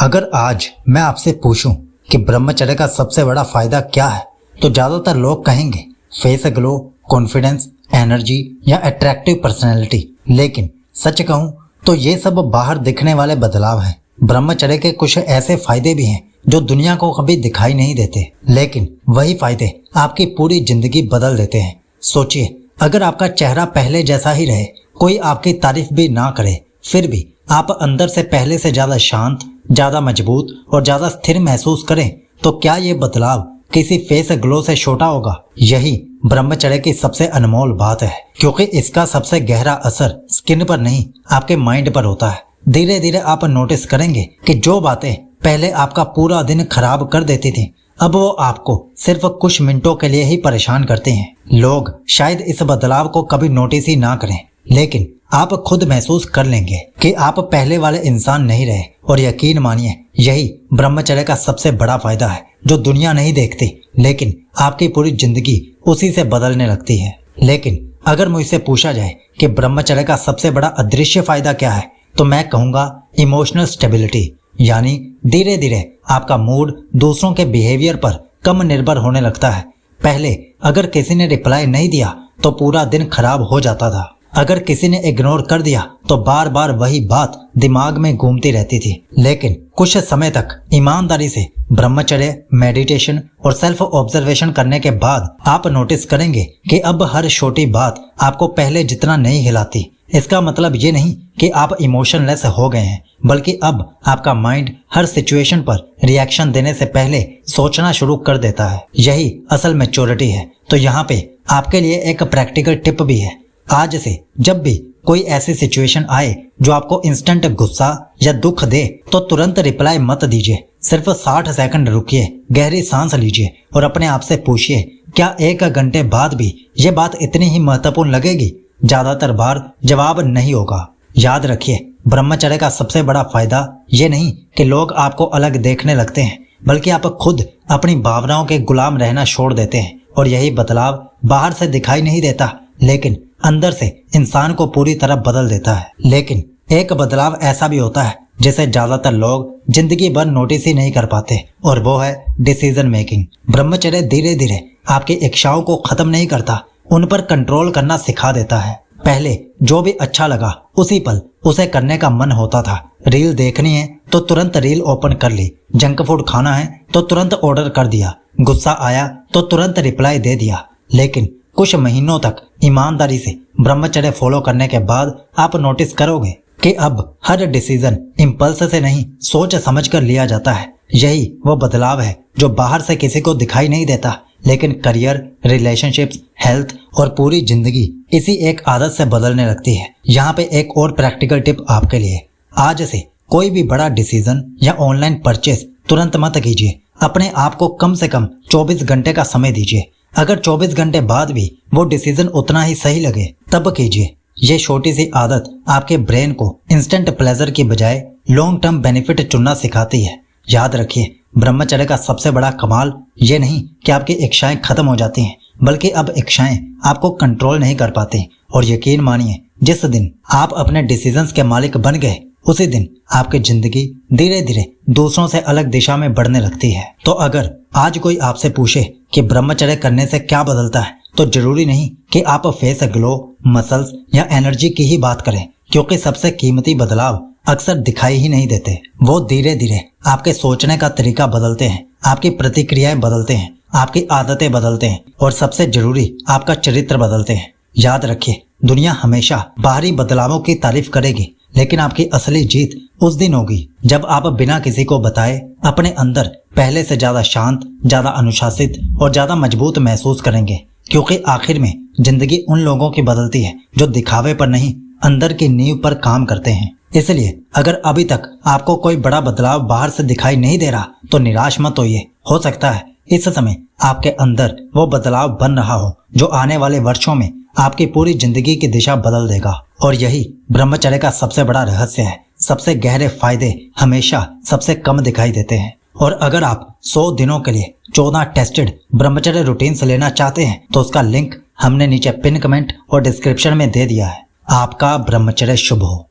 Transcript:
अगर आज मैं आपसे पूछूं कि ब्रह्मचर्य का सबसे बड़ा फायदा क्या है, तो ज्यादातर लोग कहेंगे फेस ग्लो, कॉन्फिडेंस, एनर्जी या अट्रैक्टिव पर्सनैलिटी। लेकिन सच कहूं तो ये सब बाहर दिखने वाले बदलाव हैं। ब्रह्मचर्य के कुछ ऐसे फायदे भी हैं जो दुनिया को कभी दिखाई नहीं देते, लेकिन वही फायदे आपकी पूरी जिंदगी बदल देते हैं। सोचिए, अगर आपका चेहरा पहले जैसा ही रहे, कोई आपकी तारीफ भी ना करे, फिर भी आप अंदर से पहले से ज्यादा शांत, ज्यादा मजबूत और ज्यादा स्थिर महसूस करें, तो क्या ये बदलाव किसी फेस ग्लो से छोटा होगा? यही ब्रह्मचर्य की सबसे अनमोल बात है, क्योंकि इसका सबसे गहरा असर स्किन पर नहीं, आपके माइंड पर होता है। धीरे धीरे आप नोटिस करेंगे कि जो बातें पहले आपका पूरा दिन खराब कर देती थी, अब वो आपको सिर्फ कुछ मिनटों के लिए ही परेशान करते हैं। लोग शायद इस बदलाव को कभी नोटिस ही ना करें, लेकिन आप खुद महसूस कर लेंगे कि आप पहले वाले इंसान नहीं रहे। और यकीन मानिए, यही ब्रह्मचर्य का सबसे बड़ा फायदा है, जो दुनिया नहीं देखती, लेकिन आपकी पूरी जिंदगी उसी से बदलने लगती है। लेकिन अगर मुझसे पूछा जाए कि ब्रह्मचर्य का सबसे बड़ा अदृश्य फायदा क्या है, तो मैं कहूँगा इमोशनल स्टेबिलिटी। यानी धीरे धीरे आपका मूड दूसरों के बिहेवियर पर कम निर्भर होने लगता है। पहले अगर किसी ने रिप्लाई नहीं दिया तो पूरा दिन खराब हो जाता था। अगर किसी ने इग्नोर कर दिया तो बार बार वही बात दिमाग में घूमती रहती थी। लेकिन कुछ समय तक ईमानदारी से ब्रह्मचर्य, मेडिटेशन और सेल्फ ऑब्जर्वेशन करने के बाद आप नोटिस करेंगे कि अब हर छोटी बात आपको पहले जितना नहीं हिलाती। इसका मतलब ये नहीं कि आप इमोशनलेस हो गए हैं, बल्कि अब आपका माइंड हर सिचुएशन पर रिएक्शन देने से पहले सोचना शुरू कर देता है। यही असल मैच्योरिटी है। तो यहाँ पे आपके लिए एक प्रैक्टिकल टिप भी है। आज से जब भी कोई ऐसी सिचुएशन आए जो आपको इंस्टेंट गुस्सा या दुख दे, तो तुरंत रिप्लाई मत दीजिए। सिर्फ 60 सेकंड रुकिए, गहरी सांस लीजिए और अपने आप से पूछिए, क्या 1 घंटे बाद भी ये बात इतनी ही महत्वपूर्ण लगेगी? ज्यादातर बार जवाब नहीं होगा। याद रखिए, ब्रह्मचर्य का सबसे बड़ा फायदा ये नहीं कि लोग आपको अलग देखने लगते हैं, बल्कि आप खुद अपनी भावनाओं के गुलाम रहना छोड़ देते हैं। और यही बदलाव बाहर से दिखाई नहीं देता, लेकिन अंदर से इंसान को पूरी तरह बदल देता है। लेकिन एक बदलाव ऐसा भी होता है जिसे ज्यादातर लोग जिंदगी भर नोटिस ही नहीं कर पाते, और वो है डिसीजन मेकिंग। ब्रह्मचर्य धीरे धीरे आपकी इच्छाओं को खत्म नहीं करता, उन पर कंट्रोल करना सिखा देता है। पहले जो भी अच्छा लगा उसी पल उसे करने का मन होता था। रील देखनी है तो तुरंत रील ओपन कर ली, जंक फूड खाना है तो तुरंत ऑर्डर कर दिया, गुस्सा आया तो तुरंत रिप्लाई दे दिया। लेकिन कुछ महीनों तक ईमानदारी से ब्रह्मचर्य फॉलो करने के बाद आप नोटिस करोगे कि अब हर डिसीजन इम्पल्स से नहीं, सोच समझ कर लिया जाता है। यही वो बदलाव है जो बाहर से किसी को दिखाई नहीं देता, लेकिन करियर, रिलेशनशिप्स, हेल्थ और पूरी जिंदगी इसी एक आदत से बदलने लगती है। यहाँ पे एक और प्रैक्टिकल टिप आपके लिए। आज से कोई भी बड़ा डिसीजन या ऑनलाइन परचेस तुरंत मत कीजिए। अपने आप को कम से कम 24 घंटे का समय दीजिए। अगर 24 घंटे बाद भी वो डिसीजन उतना ही सही लगे, तब कीजिए। ये छोटी सी आदत आपके ब्रेन को इंस्टेंट प्लेजर की बजाय लॉन्ग टर्म बेनिफिट चुनना सिखाती है। याद रखिए, ब्रह्मचर्य का सबसे बड़ा कमाल ये नहीं कि आपकी इच्छाएं खत्म हो जाती हैं, बल्कि अब इच्छाएं आपको कंट्रोल नहीं कर पाती। और यकीन मानिए, जिस दिन आप अपने डिसीजंस के मालिक बन गए, उसी दिन आपकी जिंदगी धीरे धीरे दूसरों से अलग दिशा में बढ़ने लगती है। तो अगर आज कोई आपसे पूछे कि ब्रह्मचर्य करने से क्या बदलता है, तो जरूरी नहीं कि आप फेस ग्लो, मसल्स या एनर्जी की ही बात करें, क्योंकि सबसे कीमती बदलाव अक्सर दिखाई ही नहीं देते। वो धीरे धीरे आपके सोचने का तरीका बदलते हैं, आपकी प्रतिक्रियाएं बदलते हैं, आपकी आदतें बदलते हैं, और सबसे जरूरी आपका चरित्र बदलते हैं। याद रखिए, दुनिया हमेशा बाहरी बदलावों की तारीफ करेगी, लेकिन आपकी असली जीत उस दिन होगी जब आप बिना किसी को बताए अपने अंदर पहले से ज्यादा शांत, ज्यादा अनुशासित और ज्यादा मजबूत महसूस करेंगे। क्योंकि आखिर में जिंदगी उन लोगों की बदलती है जो दिखावे पर नहीं, अंदर की नींव पर काम करते हैं। इसलिए अगर अभी तक आपको कोई बड़ा बदलाव बाहर से दिखाई नहीं दे रहा, तो निराश मत होइए। हो सकता है इस समय आपके अंदर वो बदलाव बन रहा हो जो आने वाले वर्षों में आपकी पूरी जिंदगी की दिशा बदल देगा। और यही ब्रह्मचर्य का सबसे बड़ा रहस्य है। सबसे गहरे फायदे हमेशा सबसे कम दिखाई देते हैं। और अगर आप 100 दिनों के लिए 14 टेस्टेड ब्रह्मचर्य रूटीन्स लेना चाहते हैं, तो उसका लिंक हमने नीचे पिन कमेंट और डिस्क्रिप्शन में दे दिया है। आपका ब्रह्मचर्य शुभ हो।